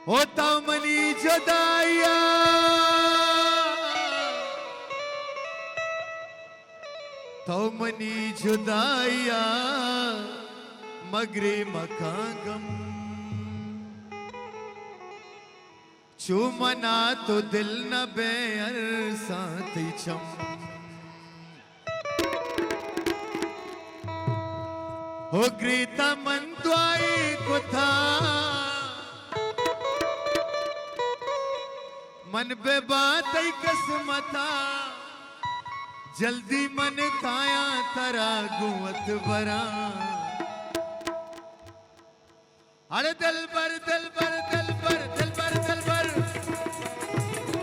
होता मनी जुदाइया तो मनी जुदाइया मगरे मकागम चुमना तो दिल न बेअर साथ चम हो ग्रीता मन द्वाई को था मन बे बात किस्मता जल्दी मन काया तरा गुवत बरा अरे दिल बर दिल बर दिल बर दिल बर दिल बर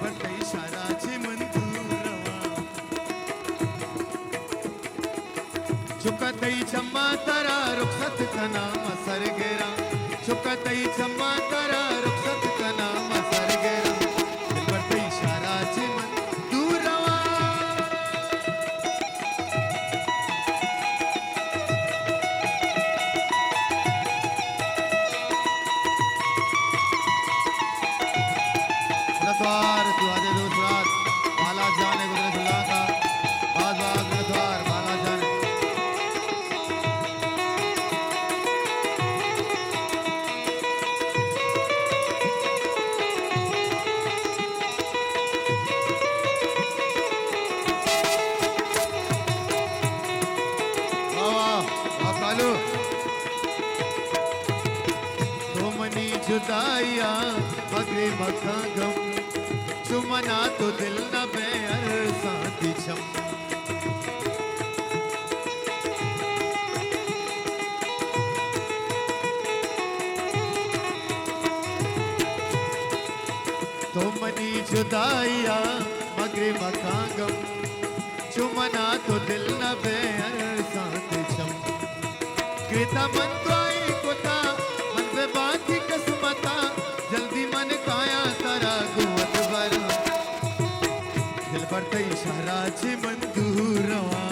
बंदे इशारा ची मंदूरवा चुकतई चम्मा तरा रुखसत का नाम सर गेरा चुकतई चम्मा तरा रुखसत का नाम सर गेरा दिल बंदे इशारा ची मंदूरवा द्वार दुआजे दूसरात बाला जाने गुजरे सुल्ला का बाज बाज द्वार बाला जाने वाह कालू तो मनी जुदाइया मगरे मकागम चुमना तो दिल न बेअर साथी छम तो मनी जुदाइया मगरे मकागम चुमना तो दिल न बेअर साथी छम कृता मन द्वाई कोता मन पे बाती किस्मता जल्दी मन काया तारा गुवत बरा दिल पर ते इशारा ची मंदूरवा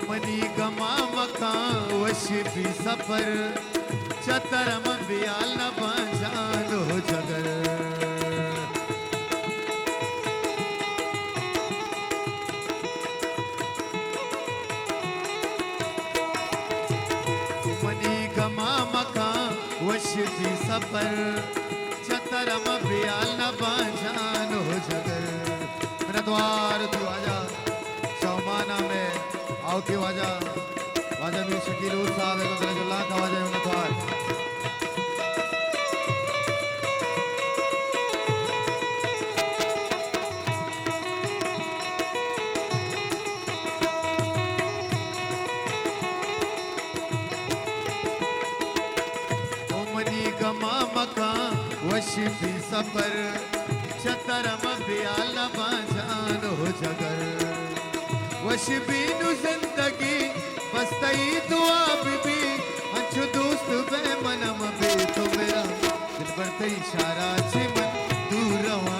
मनी गमा मका वशी भी सफर चतरम बियाल न बाजानो जगर मनी गमा मका वशी भी सफर चतरम बियाल न बाजानो जगर मेरा द्वार तू आजा शौमाना में आओ की वाजा वाजा भी शकील साहब है गुजरजुल्लाह का वाजा उन्हें द्वार ओ मनी गमा मका वशी भी सफर चतरम बियाल न बाजानो जगर वश बीनु जिंदगी बस्तई दुआ बीबी अच्छु दोस्त बे मनम बे तो मेरा दिल पर ते इशारा ची मंदूरवा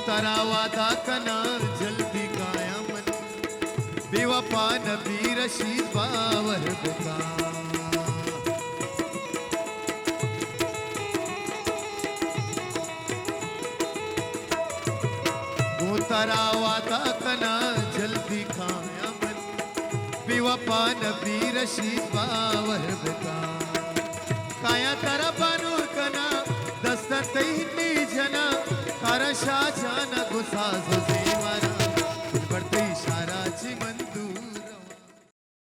तारा वादा कना जल्दी काया मन बेवफा नबी रशीद बावर बका करावाता कना जल्दी खाया मन बेवफा नबी रशीद बावर बता काया तारा बानूर कना दस्ता तैनी जना तारा शाह जाना गुसा जो से मारा बढ़ते इशारा ची मन